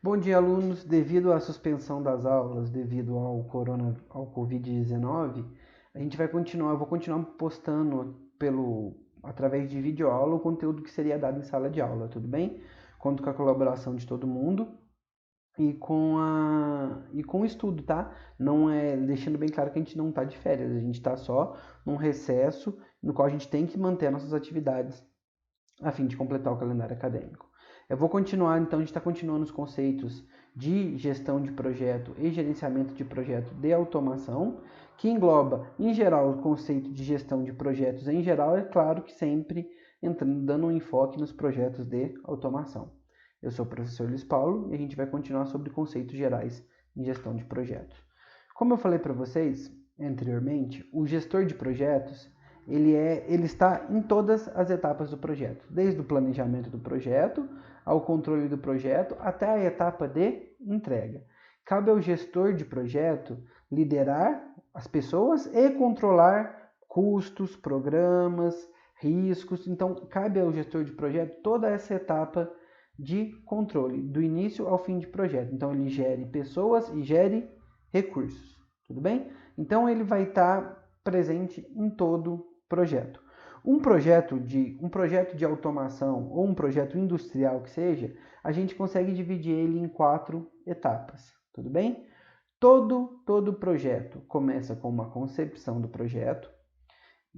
Bom dia, alunos. Devido à suspensão das aulas, devido ao Covid-19, eu vou continuar postando através de videoaula o conteúdo que seria dado em sala de aula, tudo bem? Conto com a colaboração de todo mundo e com o estudo, tá? Não é deixando bem claro que a gente não está de férias, a gente está só num recesso no qual a gente tem que manter nossas atividades a fim de completar o calendário acadêmico. Eu vou continuar, então, a gente está continuando os conceitos de gestão de projeto e gerenciamento de projeto de automação, que engloba, em geral, o conceito de gestão de projetos em geral, é claro que sempre dando um enfoque nos projetos de automação. Eu sou o professor Luiz Paulo e a gente vai continuar sobre conceitos gerais em gestão de projetos. Como eu falei para vocês anteriormente, o gestor de projetos ele está em todas as etapas do projeto, desde o planejamento do projeto, ao controle do projeto, até a etapa de entrega. Cabe ao gestor de projeto liderar as pessoas e controlar custos, programas, riscos. Então, cabe ao gestor de projeto toda essa etapa de controle, do início ao fim de projeto. Então, ele gere pessoas e gere recursos, tudo bem? Então, ele vai estar presente em todo projeto. Um projeto de automação ou um projeto industrial que seja, a gente consegue dividir ele em 4 etapas, tudo bem? Todo projeto começa com uma concepção do projeto,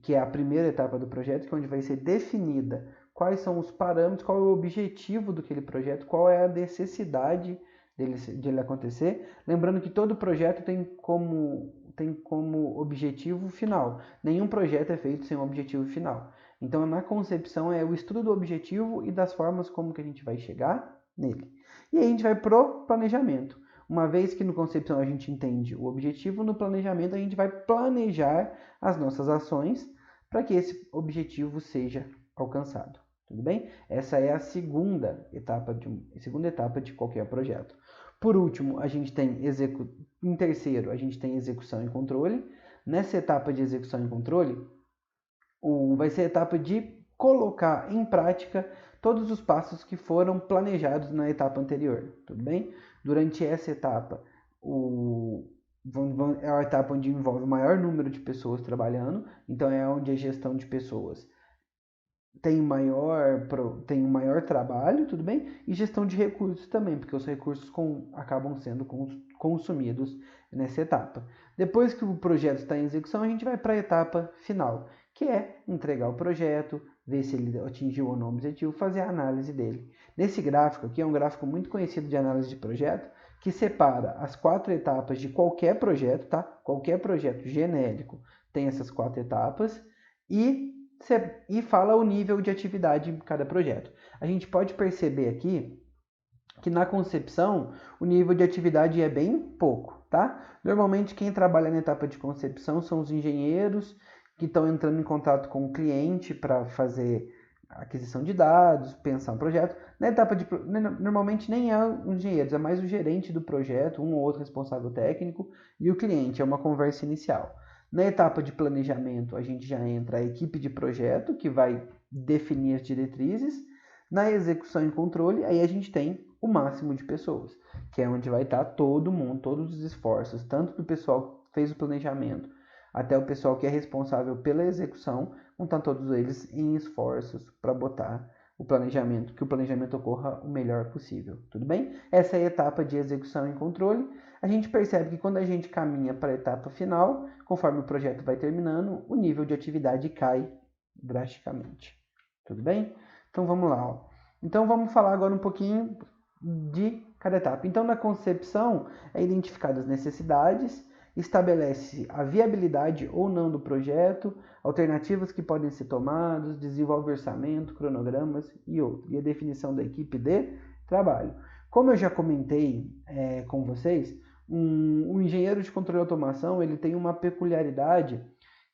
que é a primeira etapa do projeto, que é onde vai ser definida quais são os parâmetros, qual é o objetivo daquele projeto, qual é a necessidade de ele acontecer. Lembrando que todo projeto tem como objetivo final. Nenhum projeto é feito sem um objetivo final. Então, na concepção é o estudo do objetivo e das formas como que a gente vai chegar nele. E aí a gente vai pro planejamento. Uma vez que no concepção a gente entende o objetivo, no planejamento a gente vai planejar as nossas ações para que esse objetivo seja alcançado. Tudo bem? Essa é a segunda etapa de qualquer projeto. Por último, em terceiro, a gente tem execução e controle. Nessa etapa de execução e controle, vai ser a etapa de colocar em prática todos os passos que foram planejados na etapa anterior, tudo bem? Durante essa etapa, é a etapa onde envolve o maior número de pessoas trabalhando, então é onde a gestão de pessoas tem maior trabalho, tudo bem? E gestão de recursos também, porque os recursos acabam sendo consumidos nessa etapa. Depois que o projeto está em execução, a gente vai para a etapa final, que é entregar o projeto, ver se ele atingiu ou não o objetivo, fazer a análise dele. Nesse gráfico aqui, é um gráfico muito conhecido de análise de projeto, que separa as 4 etapas de qualquer projeto, tá? Qualquer projeto genérico tem essas 4 etapas e fala o nível de atividade de cada projeto. A gente pode perceber aqui que na concepção o nível de atividade é bem pouco, tá? Normalmente quem trabalha na etapa de concepção são os engenheiros que estão entrando em contato com o cliente para fazer aquisição de dados, pensar um projeto. Na etapa normalmente nem é os engenheiros, é mais o gerente do projeto, um ou outro responsável técnico e o cliente, é uma conversa inicial. Na etapa de planejamento, a gente já entra a equipe de projeto, que vai definir as diretrizes. Na execução e controle, aí a gente tem o máximo de pessoas, que é onde vai estar todo mundo, todos os esforços, tanto do pessoal que fez o planejamento, até o pessoal que é responsável pela execução, vão estar todos eles em esforços para botar que o planejamento ocorra o melhor possível, tudo bem? Essa é a etapa de execução e controle. A gente percebe que quando a gente caminha para a etapa final, conforme o projeto vai terminando, o nível de atividade cai drasticamente. Tudo bem? Então vamos lá. Ó. Então vamos falar agora um pouquinho de cada etapa. Então na concepção é identificadas as necessidades, estabelece a viabilidade ou não do projeto, alternativas que podem ser tomadas, desenvolve orçamento, cronogramas e outros. E a definição da equipe de trabalho. Como eu já comentei com vocês, um engenheiro de controle e automação ele tem uma peculiaridade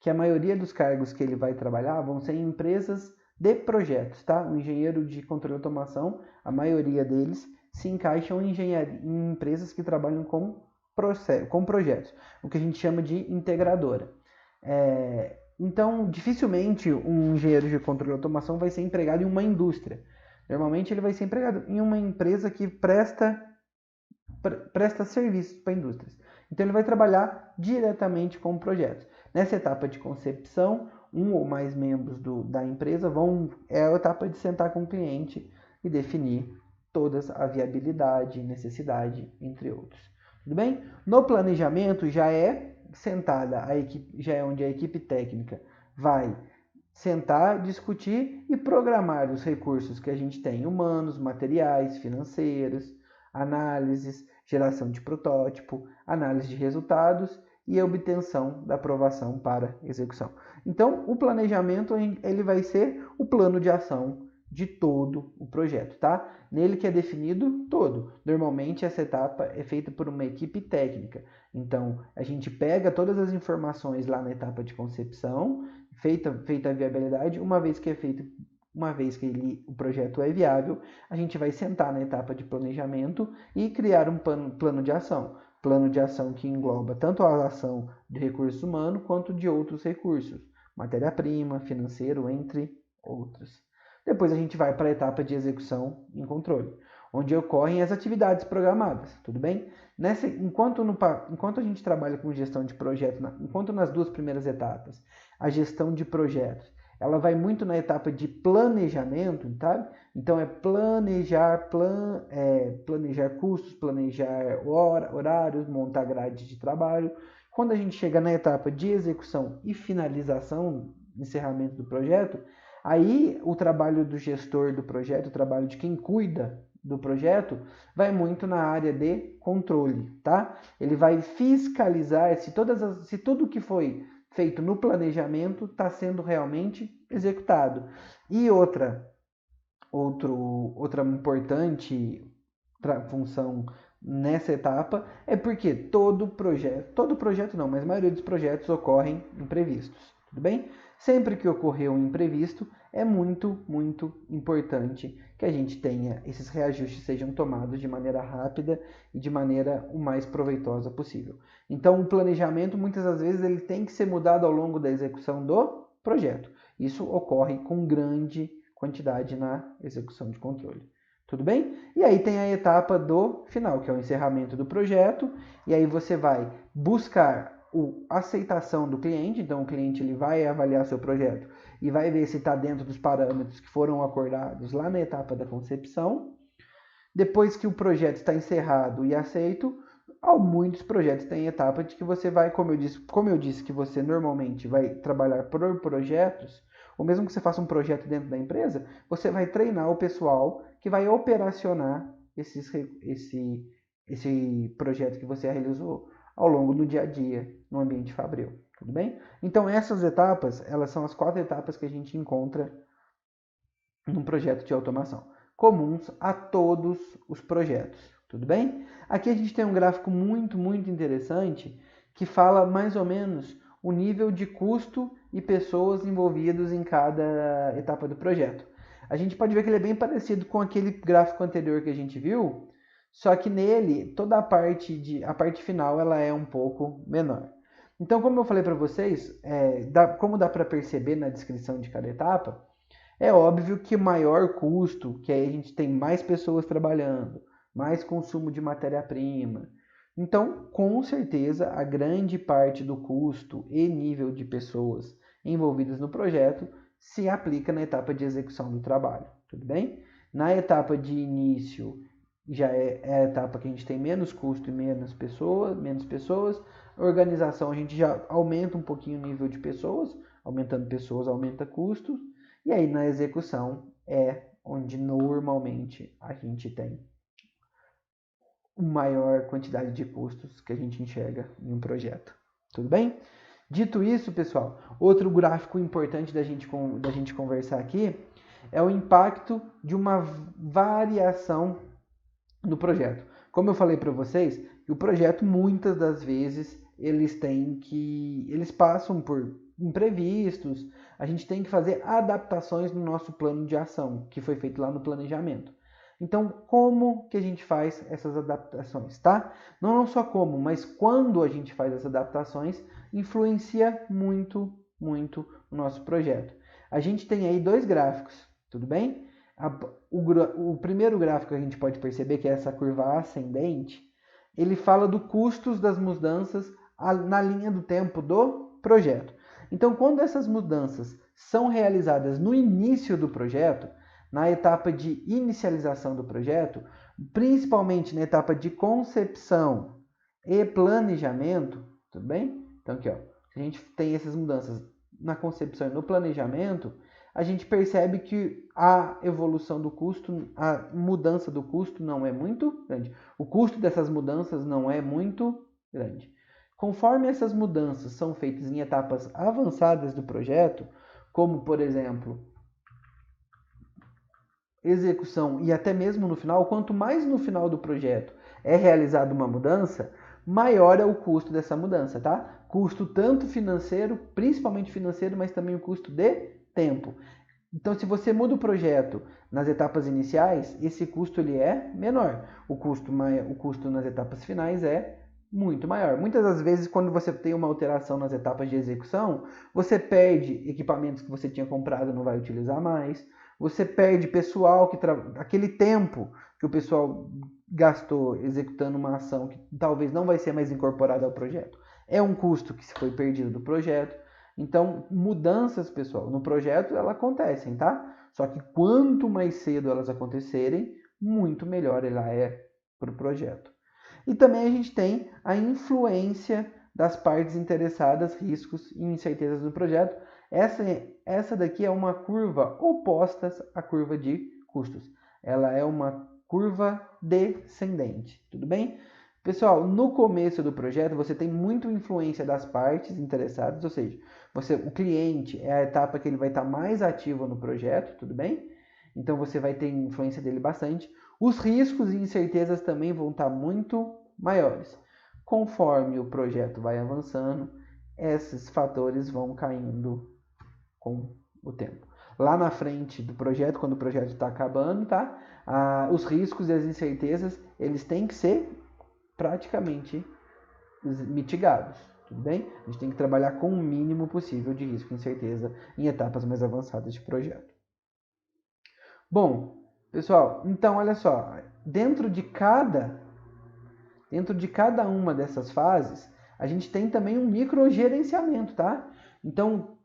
que a maioria dos cargos que ele vai trabalhar vão ser em empresas de projetos, tá? O engenheiro de controle e automação, a maioria deles se encaixam em empresas que trabalham com projetos, o que a gente chama de integradora. Então, dificilmente um engenheiro de controle e automação vai ser empregado em uma indústria. Normalmente ele vai ser empregado em uma empresa que presta presta serviços para indústrias. Então ele vai trabalhar diretamente com projetos. Nessa etapa de concepção, um ou mais membros da empresa é a etapa de sentar com o cliente e definir todas a viabilidade, necessidade, entre outros. Tudo bem? No planejamento já é sentada a equipe, já é onde a equipe técnica vai sentar, discutir e programar os recursos que a gente tem, humanos, materiais, financeiros, análises, geração de protótipo, análise de resultados e a obtenção da aprovação para execução. Então, o planejamento ele vai ser o plano de ação de todo o projeto, tá? Nele que é definido todo. Normalmente essa etapa é feita por uma equipe técnica. Então, a gente pega todas as informações lá na etapa de concepção, feita a viabilidade, uma vez que o projeto é viável, a gente vai sentar na etapa de planejamento e criar um plano de ação. Plano de ação que engloba tanto a ação de recurso humano quanto de outros recursos, matéria-prima, financeiro, entre outros. Depois a gente vai para a etapa de execução em controle, onde ocorrem as atividades programadas, tudo bem? Enquanto a gente trabalha com gestão de projeto, enquanto nas duas primeiras etapas, a gestão de projetos, ela vai muito na etapa de planejamento, tá? Então é planejar custos, planejar horários, montar grade de trabalho. Quando a gente chega na etapa de execução e finalização, encerramento do projeto, aí o trabalho do gestor do projeto, o trabalho de quem cuida do projeto, vai muito na área de controle, tá? Ele vai fiscalizar se tudo que foi feito no planejamento está sendo realmente executado. E outra importante função nessa etapa é porque todo projeto não, mas a maioria dos projetos ocorrem imprevistos, tudo bem? Sempre que ocorrer um imprevisto, é muito, muito importante que a gente tenha esses reajustes sejam tomados de maneira rápida e de maneira o mais proveitosa possível. Então, o planejamento, muitas das vezes, ele tem que ser mudado ao longo da execução do projeto. Isso ocorre com grande quantidade na execução de controle. Tudo bem? E aí tem a etapa do final, que é o encerramento do projeto, e aí você vai buscar a aceitação do cliente. Então o cliente ele vai avaliar seu projeto e vai ver se está dentro dos parâmetros que foram acordados lá na etapa da concepção. Depois que o projeto está encerrado e aceito, muitos projetos têm etapa de que você vai, como eu disse que você normalmente vai trabalhar por projetos, ou mesmo que você faça um projeto dentro da empresa, você vai treinar o pessoal que vai operacionar esse projeto que você realizou ao longo do dia a dia no ambiente fabril, tudo bem? Então essas etapas, elas são as 4 etapas que a gente encontra num projeto de automação, comuns a todos os projetos, tudo bem? Aqui a gente tem um gráfico muito, muito interessante que fala mais ou menos o nível de custo e pessoas envolvidas em cada etapa do projeto. A gente pode ver que ele é bem parecido com aquele gráfico anterior que a gente viu, só que nele, toda a parte final, ela é um pouco menor. Então, como eu falei para vocês, como dá para perceber na descrição de cada etapa, é óbvio que maior custo, que aí a gente tem mais pessoas trabalhando, mais consumo de matéria-prima. Então, com certeza, a grande parte do custo e nível de pessoas envolvidas no projeto se aplica na etapa de execução do trabalho, tudo bem? Na etapa de início, já é a etapa que a gente tem menos custo e menos pessoas. A organização, a gente já aumenta um pouquinho o nível de pessoas, aumentando pessoas aumenta custos, e aí na execução é onde normalmente a gente tem maior quantidade de custos que a gente enxerga em um projeto. Tudo bem? Dito isso, pessoal, outro gráfico importante da gente conversar aqui é o impacto de uma variação no projeto. Como eu falei para vocês, o projeto muitas das vezes eles passam por imprevistos, a gente tem que fazer adaptações no nosso plano de ação, que foi feito lá no planejamento. Então, como que a gente faz essas adaptações, tá? Não só como, mas quando a gente faz essas adaptações, influencia muito, muito o nosso projeto. A gente tem aí 2 gráficos, tudo bem? O primeiro gráfico que a gente pode perceber, que é essa curva ascendente, ele fala do custos das mudanças na linha do tempo do projeto. Então, quando essas mudanças são realizadas no início do projeto, na etapa de inicialização do projeto, principalmente na etapa de concepção e planejamento, tudo bem? Então aqui, ó, se a gente tem essas mudanças na concepção e no planejamento, a gente percebe que a evolução do custo, a mudança do custo não é muito grande. O custo dessas mudanças não é muito grande. Conforme essas mudanças são feitas em etapas avançadas do projeto, como, por exemplo, execução e até mesmo no final, quanto mais no final do projeto é realizada uma mudança, maior é o custo dessa mudança, tá? Custo tanto financeiro, principalmente financeiro, mas também o custo de tempo. Então, se você muda o projeto nas etapas iniciais, esse custo ele é menor. O custo nas etapas finais é muito maior. Muitas das vezes, quando você tem uma alteração nas etapas de execução, você perde equipamentos que você tinha comprado e não vai utilizar mais. Você perde pessoal, aquele tempo que o pessoal gastou executando uma ação que talvez não vai ser mais incorporada ao projeto. É um custo que se foi perdido do projeto. Então, mudanças, pessoal, no projeto, elas acontecem, tá? Só que quanto mais cedo elas acontecerem, muito melhor ela é para o projeto. E também a gente tem a influência das partes interessadas, riscos e incertezas do projeto. Essa daqui é uma curva oposta à curva de custos. Ela é uma curva descendente, tudo bem? Pessoal, no começo do projeto você tem muita influência das partes interessadas, ou seja, o cliente é a etapa que ele vai estar mais ativo no projeto, tudo bem? Então você vai ter influência dele bastante. Os riscos e incertezas também vão estar muito maiores. Conforme o projeto vai avançando, esses fatores vão caindo com o tempo. Lá na frente do projeto, quando o projeto está acabando, tá? Os riscos e as incertezas, eles têm que ser praticamente mitigados, tudo bem? A gente tem que trabalhar com o mínimo possível de risco e incerteza em etapas mais avançadas de projeto. Bom, pessoal, então olha só, dentro de cada uma dessas fases, a gente tem também um microgerenciamento, tá? Então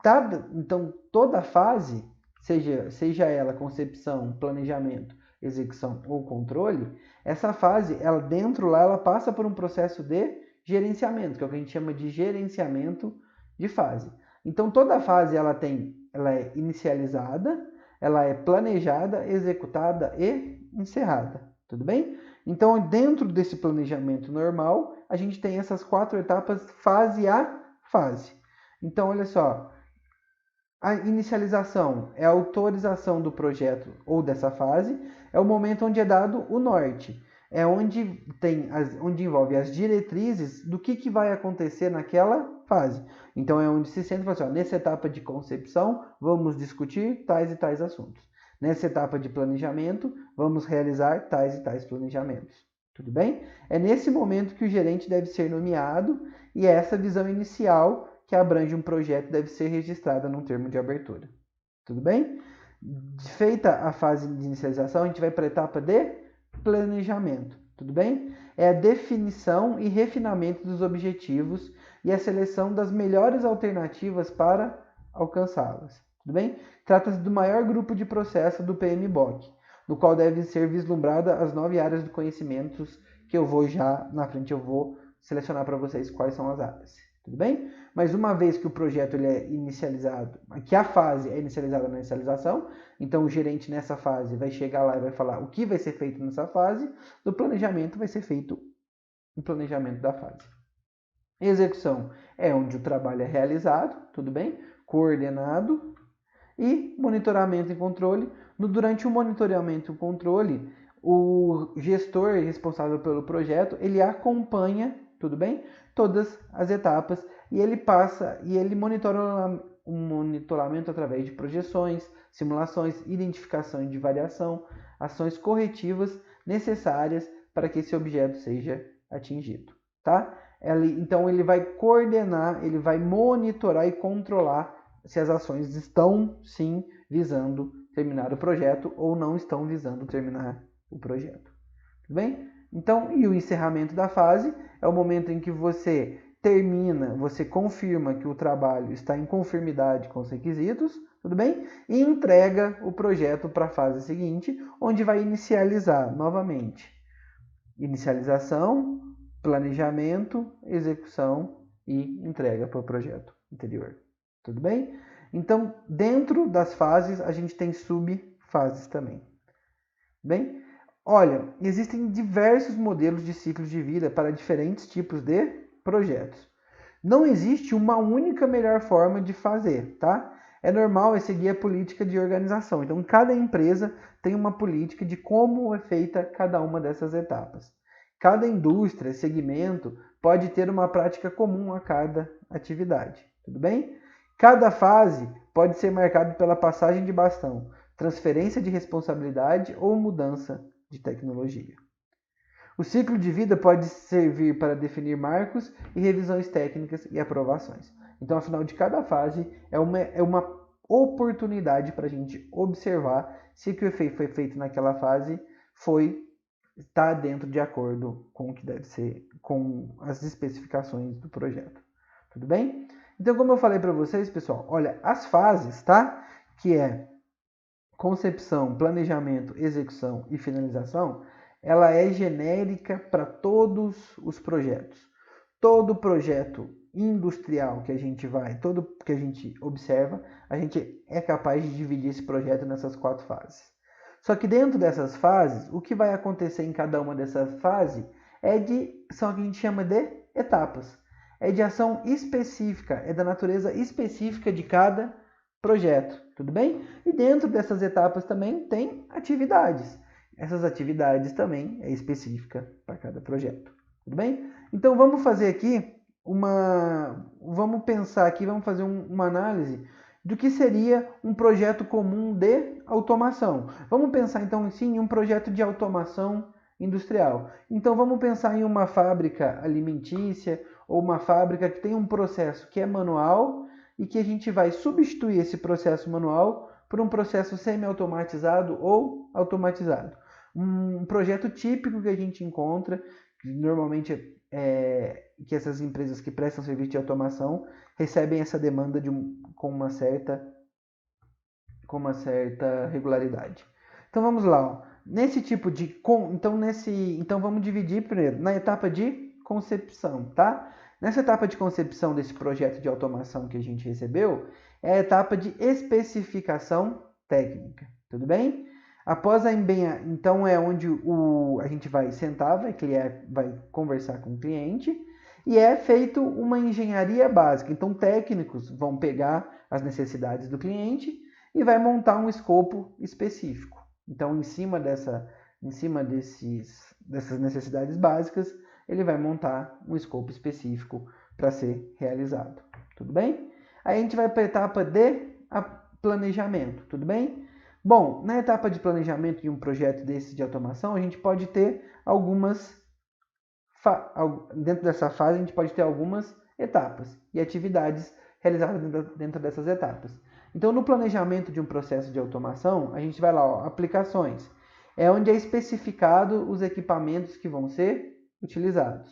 toda fase, seja ela concepção, planejamento, execução ou controle, essa fase, ela passa por um processo de gerenciamento, que é o que a gente chama de gerenciamento de fase. Então toda fase ela é inicializada, ela é planejada, executada e encerrada, tudo bem? Então, dentro desse planejamento normal, a gente tem essas 4 etapas fase a fase. Então, olha só, a inicialização é a autorização do projeto ou dessa fase, é o momento onde é dado o norte, é onde envolve as diretrizes do que vai acontecer naquela fase. Então, é onde se senta e fala assim, ó, nessa etapa de concepção, vamos discutir tais e tais assuntos. Nessa etapa de planejamento, vamos realizar tais e tais planejamentos. Tudo bem? É nesse momento que o gerente deve ser nomeado e é essa visão inicial que abrange um projeto deve ser registrada num termo de abertura. Tudo bem? Feita a fase de inicialização, a gente vai para a etapa de planejamento. Tudo bem? É a definição e refinamento dos objetivos e a seleção das melhores alternativas para alcançá-las. Tudo bem? Trata-se do maior grupo de processo do PMBOK, no qual devem ser vislumbradas as 9 áreas de conhecimentos que eu vou na frente eu vou selecionar para vocês quais são as áreas. Tudo bem? Mas uma vez que o projeto ele é inicializado, que a fase é inicializada na inicialização, então o gerente nessa fase vai chegar lá e vai falar o que vai ser feito nessa fase, no planejamento vai ser feito o planejamento da fase. Execução é onde o trabalho é realizado, tudo bem? Coordenado. E monitoramento e controle. Durante o monitoramento e o controle, o gestor responsável pelo projeto, ele acompanha, tudo bem? Todas as etapas e ele monitora o monitoramento através de projeções, simulações, identificação de variação, ações corretivas necessárias para que esse objeto seja atingido, tá? Então ele vai coordenar, ele vai monitorar e controlar se as ações estão, sim, visando terminar o projeto ou não estão visando terminar o projeto. Tudo bem? Então, e o encerramento da fase é o momento em que você termina, você confirma que o trabalho está em conformidade com os requisitos, tudo bem? E entrega o projeto para a fase seguinte, onde vai inicializar novamente. Inicialização, planejamento, execução e entrega para o projeto anterior. Tudo bem? Então, dentro das fases, a gente tem subfases também. Bem, olha, existem diversos modelos de ciclos de vida para diferentes tipos de projetos. Não existe uma única melhor forma de fazer, tá? É normal seguir a política de organização. Então, cada empresa tem uma política de como é feita cada uma dessas etapas. Cada indústria, segmento, pode ter uma prática comum a cada atividade, tudo bem? Cada fase pode ser marcada pela passagem de bastão, transferência de responsabilidade ou mudança de tecnologia. O ciclo de vida pode servir para definir marcos e revisões técnicas e aprovações. Então, afinal de cada fase, é uma oportunidade para a gente observar se o que foi feito naquela fase está dentro de acordo com o que deve ser, com as especificações do projeto. Tudo bem? Então, como eu falei para vocês, pessoal, olha, as fases, tá? Que é concepção, planejamento, execução e finalização, ela é genérica para todos os projetos. Todo projeto industrial que a gente todo que a gente observa, a gente é capaz de dividir esse projeto nessas 4 fases. Só que dentro dessas fases, o que vai acontecer em cada uma dessas fases são o que a gente chama de etapas. É de ação específica, é da natureza específica de cada projeto, tudo bem? E dentro dessas etapas também tem atividades. Essas atividades também é específica para cada projeto, tudo bem? Então vamos fazer aqui vamos pensar aqui, vamos fazer uma análise do que seria um projeto comum de automação. Vamos pensar então sim em um projeto de automação industrial. Então vamos pensar em uma fábrica alimentícia ou uma fábrica que tem um processo que é manual e que a gente vai substituir esse processo manual por um processo semi-automatizado ou automatizado. Um projeto típico que a gente encontra, que normalmente que essas empresas que prestam serviço de automação recebem essa demanda com uma certa regularidade. Então vamos lá, ó. Nesse tipo de então vamos dividir primeiro na etapa de concepção, tá? Nessa etapa de concepção desse projeto de automação que a gente recebeu, é a etapa de especificação técnica, tudo bem? Após então é onde a gente vai sentar, vai conversar com o cliente e é feito uma engenharia básica. Então técnicos vão pegar as necessidades do cliente e vai montar um escopo específico. Então em cima dessas necessidades básicas, ele vai montar um escopo específico para ser realizado. Tudo bem? Aí a gente vai para a etapa de planejamento. Tudo bem? Bom, na etapa de planejamento de um projeto desse de automação, a gente pode ter dentro dessa fase, a gente pode ter algumas etapas e atividades realizadas dentro dessas etapas. Então, no planejamento de um processo de automação, a gente vai lá, ó, aplicações. É onde é especificado os equipamentos que vão ser utilizados.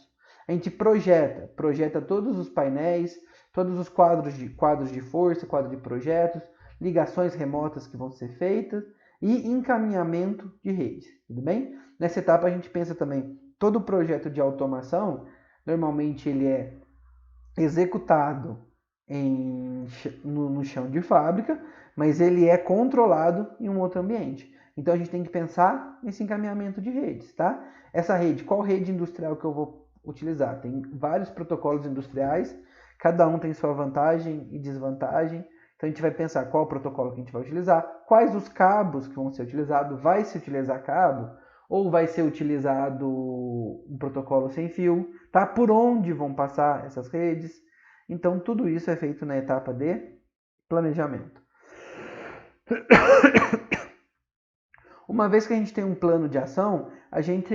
A gente projeta todos os painéis, todos os quadros de força, quadro de projetos, ligações remotas que vão ser feitas e encaminhamento de rede, tudo bem? Nessa etapa a gente pensa também, todo projeto de automação, normalmente ele é executado no chão de fábrica, mas ele é controlado em um outro ambiente. Então a gente tem que pensar nesse encaminhamento de redes, tá? Essa rede, qual rede industrial que eu vou utilizar? Tem vários protocolos industriais, cada um tem sua vantagem e desvantagem. Então a gente vai pensar qual protocolo que a gente vai utilizar, quais os cabos que vão ser utilizados, vai se utilizar cabo ou vai ser utilizado um protocolo sem fio, tá? Por onde vão passar essas redes? Então tudo isso é feito na etapa de planejamento. Uma vez que a gente tem um plano de ação, a gente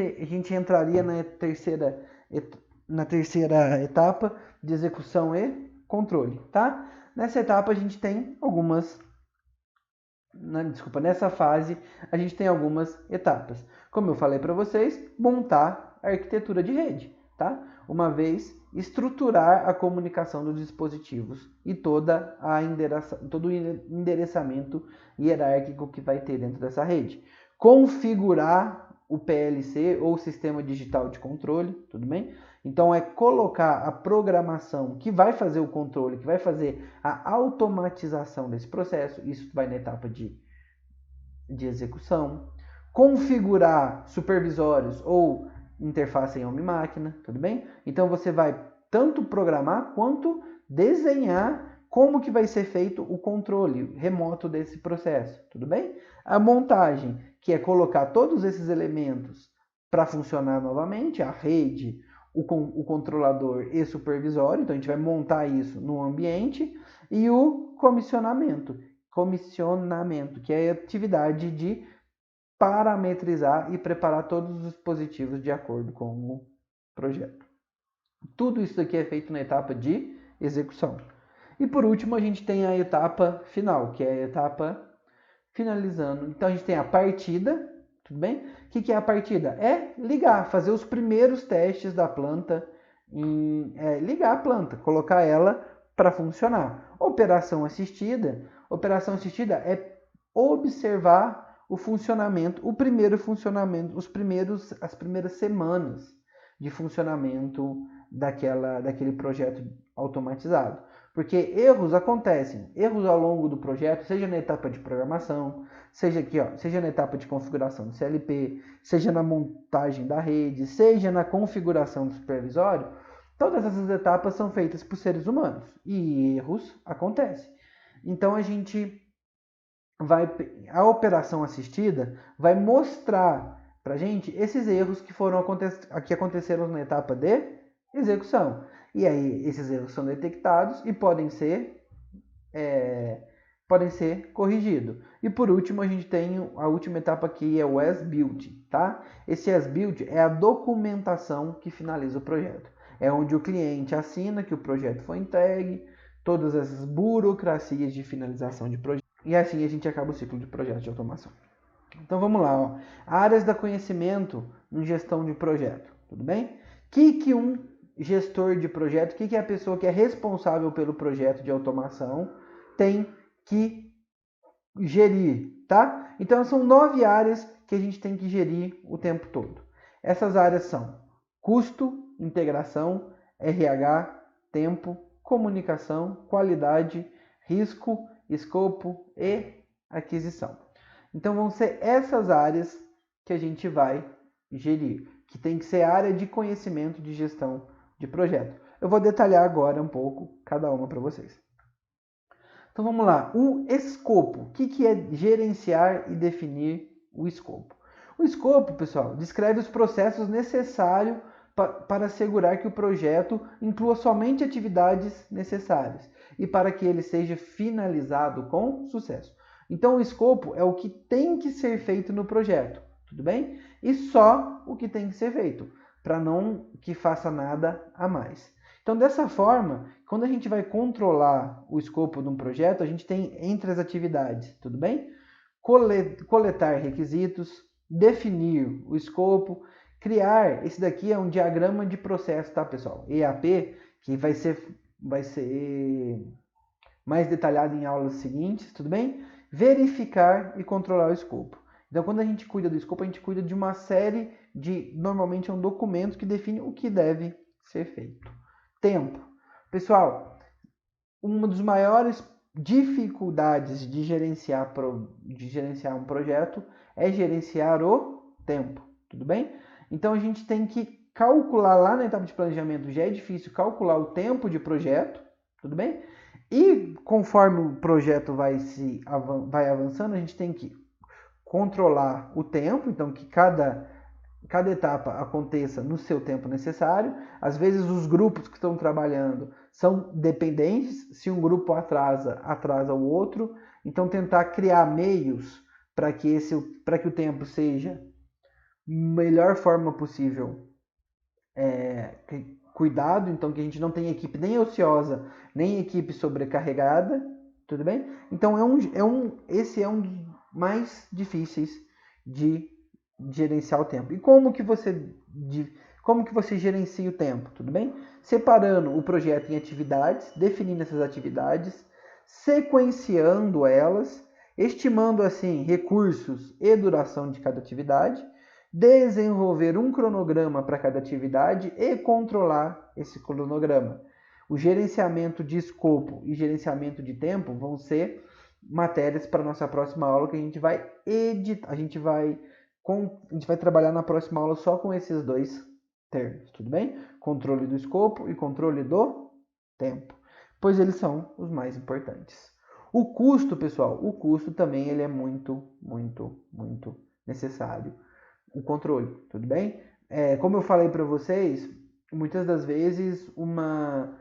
entraria na terceira etapa de execução e controle, tá? Nessa etapa a gente tem nessa fase a gente tem algumas etapas. Como eu falei para vocês, montar a arquitetura de rede, tá? Uma vez estruturar a comunicação dos dispositivos e todo o endereçamento hierárquico que vai ter dentro dessa rede. Configurar o PLC ou Sistema Digital de Controle, tudo bem? Então é colocar a programação que vai fazer o controle, que vai fazer a automatização desse processo, isso vai na etapa de execução. Configurar supervisórios ou interface em homem-máquina, tudo bem? Então você vai tanto programar quanto desenhar como que vai ser feito o controle remoto desse processo, tudo bem? A montagem, que é colocar todos esses elementos para funcionar novamente, a rede, o controlador e supervisório, então a gente vai montar isso no ambiente, e o comissionamento, que é a atividade de parametrizar e preparar todos os dispositivos de acordo com o projeto. Tudo isso aqui é feito na etapa de execução. E por último, a gente tem a etapa final, que é a etapa finalizando. Então a gente tem a partida, tudo bem? O que é a partida? É ligar, fazer os primeiros testes da planta, ligar a planta, colocar ela para funcionar. Operação assistida é observar o funcionamento, as primeiras semanas de funcionamento daquele projeto automatizado. Porque erros acontecem, erros ao longo do projeto, seja na etapa de programação, seja na etapa de configuração do CLP, seja na montagem da rede, seja na configuração do supervisório. Todas essas etapas são feitas por seres humanos e erros acontecem. Então a operação assistida vai mostrar para a gente esses erros que aconteceram na etapa de execução. E aí esses erros são detectados e podem ser corrigidos. E por último, a gente tem a última etapa aqui, é o as-built, tá? Esse as-built é a documentação que finaliza o projeto. É onde o cliente assina que o projeto foi entregue, todas essas burocracias de finalização de projeto. E assim a gente acaba o ciclo de projeto de automação. Então vamos lá, ó. Áreas da conhecimento em gestão de projeto, tudo bem? O que um gestor de projeto, o que é a pessoa que é responsável pelo projeto de automação tem que gerir, tá? Então são 9 áreas que a gente tem que gerir o tempo todo. Essas áreas são custo, integração, RH, tempo, comunicação, qualidade, risco, escopo e aquisição. Então vão ser essas áreas que a gente vai gerir, que tem que ser área de conhecimento de gestão de projeto. Eu vou detalhar agora um pouco cada uma para vocês. Então vamos lá, o escopo. O que é gerenciar e definir o escopo? O escopo, pessoal, descreve os processos necessários para assegurar que o projeto inclua somente atividades necessárias e para que ele seja finalizado com sucesso. Então o escopo é o que tem que ser feito no projeto, tudo bem? E só o que tem que ser feito, para não que faça nada a mais. Então dessa forma, quando a gente vai controlar o escopo de um projeto, a gente tem entre as atividades, tudo bem? Coletar requisitos, definir o escopo, criar, esse daqui é um diagrama de processo, tá, pessoal? EAP, que vai ser mais detalhado em aulas seguintes, tudo bem? Verificar e controlar o escopo. Então, quando a gente cuida do escopo, a gente cuida de uma série normalmente é um documento que define o que deve ser feito. Tempo. Pessoal, uma das maiores dificuldades de gerenciar um projeto é gerenciar o tempo, tudo bem? Então, a gente tem que calcular lá na etapa de planejamento, já é difícil calcular o tempo de projeto, tudo bem? E conforme o projeto vai avançando, a gente tem que controlar o tempo, então que cada etapa aconteça no seu tempo necessário. Às vezes os grupos que estão trabalhando são dependentes, se um grupo atrasa o outro. Então tentar criar meios para que o tempo seja melhor forma possível cuidado, então que a gente não tenha equipe nem ociosa, nem equipe sobrecarregada, tudo bem? Então esse é um dos mais difíceis de gerenciar o tempo. E como que você Como que você gerencia o tempo, tudo bem? Separando o projeto em atividades, definindo essas atividades, sequenciando elas, estimando assim recursos e duração de cada atividade, desenvolver um cronograma para cada atividade e controlar esse cronograma. O gerenciamento de escopo e gerenciamento de tempo vão ser matérias para a nossa próxima aula que a gente vai editar, a gente vai trabalhar na próxima aula só com esses dois termos, tudo bem? Controle do escopo e controle do tempo, pois eles são os mais importantes. O custo, pessoal, o custo também ele é muito necessário. O controle, tudo bem? Como eu falei para vocês, muitas das vezes uma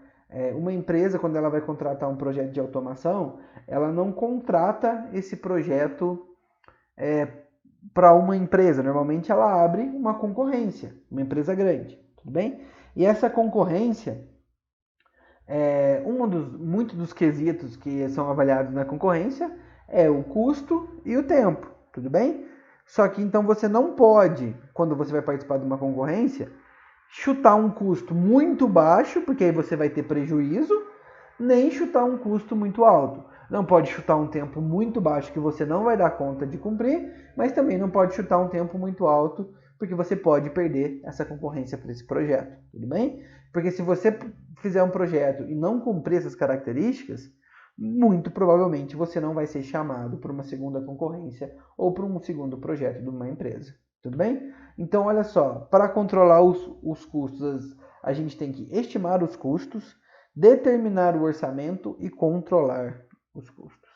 empresa, quando ela vai contratar um projeto de automação, ela não contrata esse projeto para uma empresa. Normalmente ela abre uma concorrência, uma empresa grande, tudo bem? E essa concorrência, muitos dos quesitos que são avaliados na concorrência é o custo e o tempo, tudo bem? Só que então você não pode, quando você vai participar de uma concorrência, chutar um custo muito baixo, porque aí você vai ter prejuízo, nem chutar um custo muito alto. Não pode chutar um tempo muito baixo que você não vai dar conta de cumprir, mas também não pode chutar um tempo muito alto, porque você pode perder essa concorrência para esse projeto, tudo bem? Porque se você fizer um projeto e não cumprir essas características, muito provavelmente você não vai ser chamado para uma segunda concorrência ou para um segundo projeto de uma empresa. Tudo bem? Então, olha só, para controlar os custos, a gente tem que estimar os custos, determinar o orçamento e controlar os custos.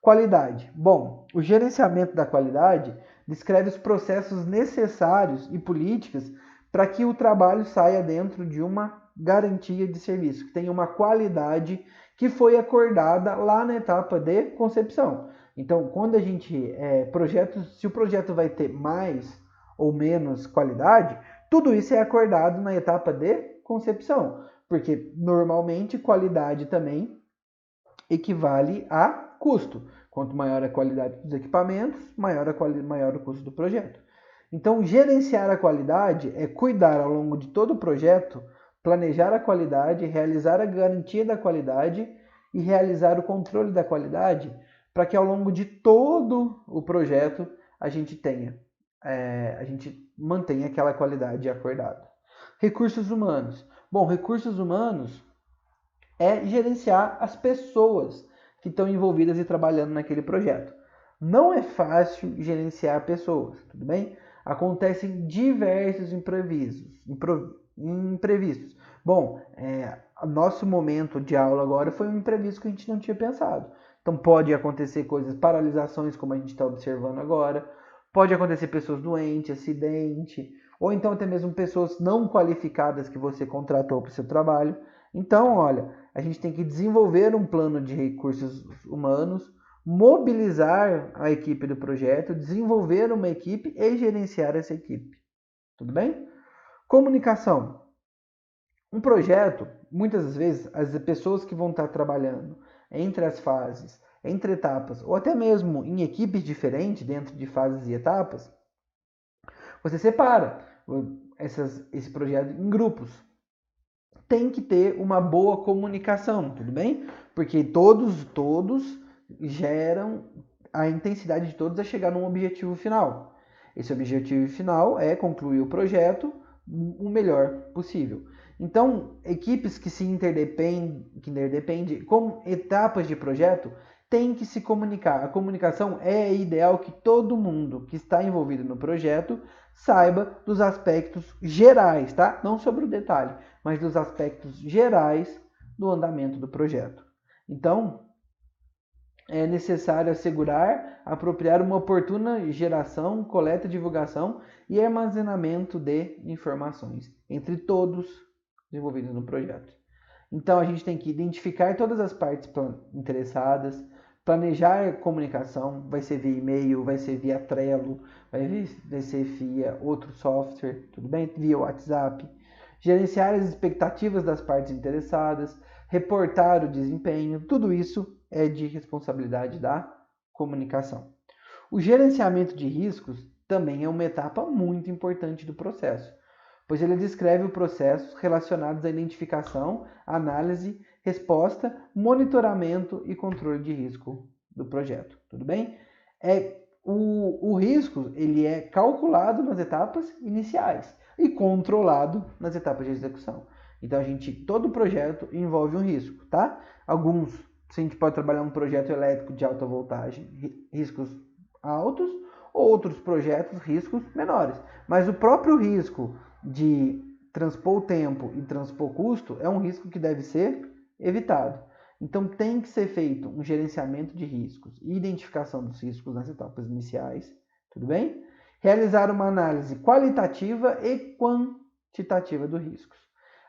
Qualidade. Bom, o gerenciamento da qualidade descreve os processos necessários e políticas para que o trabalho saia dentro de uma garantia de serviço, que tenha uma qualidade que foi acordada lá na etapa de concepção. Então, quando a gente se o projeto vai ter mais ou menos qualidade, tudo isso é acordado na etapa de concepção, porque normalmente qualidade também equivale a custo. Quanto maior a qualidade dos equipamentos, maior o custo do projeto. Então, gerenciar a qualidade é cuidar ao longo de todo o projeto, planejar a qualidade, realizar a garantia da qualidade e realizar o controle da qualidade, para que ao longo de todo o projeto a gente mantenha aquela qualidade acordada. Recursos humanos. Bom, recursos humanos é gerenciar as pessoas que estão envolvidas e trabalhando naquele projeto. Não é fácil gerenciar pessoas, tudo bem? Acontecem diversos imprevistos. Bom, nosso momento de aula agora foi um imprevisto que a gente não tinha pensado. Então pode acontecer coisas, paralisações como a gente está observando agora, pode acontecer pessoas doentes, acidente, ou então até mesmo pessoas não qualificadas que você contratou para o seu trabalho. Então, olha, a gente tem que desenvolver um plano de recursos humanos, mobilizar a equipe do projeto, desenvolver uma equipe e gerenciar essa equipe. Tudo bem? Comunicação. Um projeto, muitas vezes, as pessoas que vão estar trabalhando entre as fases, entre etapas, ou até mesmo em equipes diferentes, dentro de fases e etapas, você separa esse projeto em grupos. Tem que ter uma boa comunicação, tudo bem? Porque todos geram a intensidade de todos a chegar num objetivo final. Esse objetivo final é concluir o projeto o melhor possível. Então, equipes que se interdependem, como etapas de projeto, têm que se comunicar. A comunicação é ideal que todo mundo que está envolvido no projeto saiba dos aspectos gerais, tá? Não sobre o detalhe, mas dos aspectos gerais do andamento do projeto. Então, é necessário apropriar uma oportuna geração, coleta, divulgação e armazenamento de informações entre todos envolvidos no projeto. Então, a gente tem que identificar todas as partes interessadas, planejar a comunicação, vai ser via e-mail, vai ser via Trello, vai ser via outro software, tudo bem? Via WhatsApp. Gerenciar as expectativas das partes interessadas, reportar o desempenho, tudo isso é de responsabilidade da comunicação. O gerenciamento de riscos também é uma etapa muito importante do processo, pois ele descreve os processos relacionados à identificação, análise, resposta, monitoramento e controle de risco do projeto. Tudo bem? O risco ele é calculado nas etapas iniciais e controlado nas etapas de execução. Então todo projeto envolve um risco, tá? Alguns, a gente pode trabalhar um projeto elétrico de alta voltagem, riscos altos, outros projetos, riscos menores. Mas o próprio risco de transpor o tempo e transpor custo é um risco que deve ser evitado. Então tem que ser feito um gerenciamento de riscos e identificação dos riscos nas etapas iniciais, tudo bem? Realizar uma análise qualitativa e quantitativa dos riscos.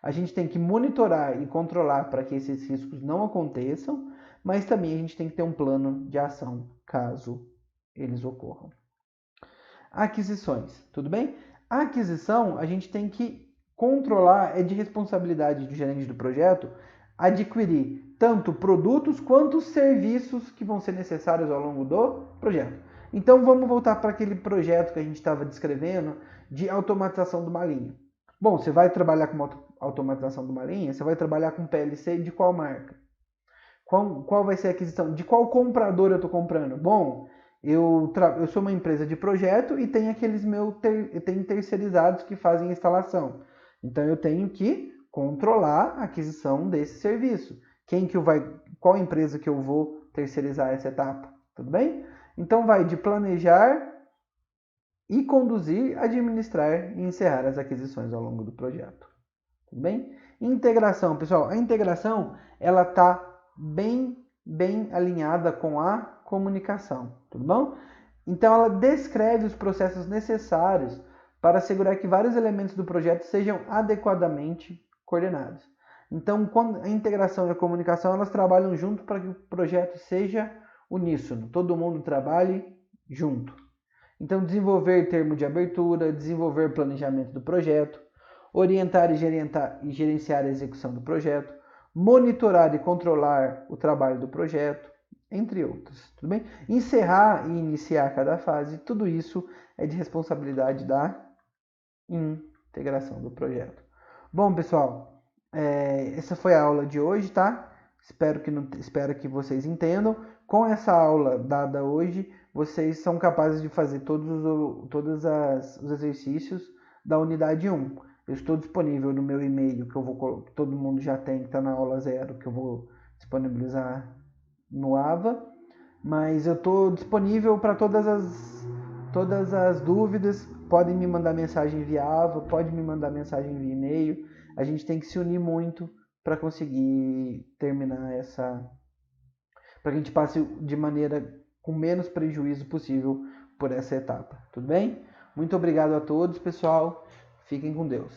A gente tem que monitorar e controlar para que esses riscos não aconteçam, mas também a gente tem que ter um plano de ação caso eles ocorram. Aquisições, tudo bem? A aquisição a gente tem que controlar, é de responsabilidade do gerente do projeto adquirir tanto produtos quanto serviços que vão ser necessários ao longo do projeto. Então vamos voltar para aquele projeto que a gente estava descrevendo de automatização de uma linha. Bom, você vai trabalhar com automatização de uma linha, você vai trabalhar com PLC de qual marca? Qual vai ser a aquisição? De qual comprador eu estou comprando? Bom, eu sou uma empresa de projeto e tenho tenho terceirizados que fazem a instalação. Então eu tenho que controlar a aquisição desse serviço. Qual empresa que eu vou terceirizar essa etapa? Tudo bem? Então vai de planejar e conduzir, administrar e encerrar as aquisições ao longo do projeto. Tudo bem? Integração, pessoal. A integração ela está bem alinhada com a comunicação, tudo bom? Então ela descreve os processos necessários para assegurar que vários elementos do projeto sejam adequadamente coordenados. Então, quando a integração e a comunicação elas trabalham junto para que o projeto seja uníssono, todo mundo trabalhe junto. Então, desenvolver termo de abertura, desenvolver planejamento do projeto, orientar e gerenciar a execução do projeto, monitorar e controlar o trabalho do projeto, entre outros, tudo bem? Encerrar e iniciar cada fase, tudo isso é de responsabilidade da integração do projeto. Bom, pessoal, essa foi a aula de hoje, tá? Espero que vocês entendam. Com essa aula dada hoje, vocês são capazes de fazer todos os exercícios da unidade 1. Eu estou disponível no meu e-mail, que todo mundo já tem, que está na aula 0, que eu vou disponibilizar no AVA. Mas eu estou disponível para todas as dúvidas. Podem me mandar mensagem via AVA, pode me mandar mensagem via e-mail. A gente tem que se unir muito para conseguir terminar para que a gente passe de maneira com menos prejuízo possível por essa etapa. Tudo bem? Muito obrigado a todos, pessoal. Fiquem com Deus.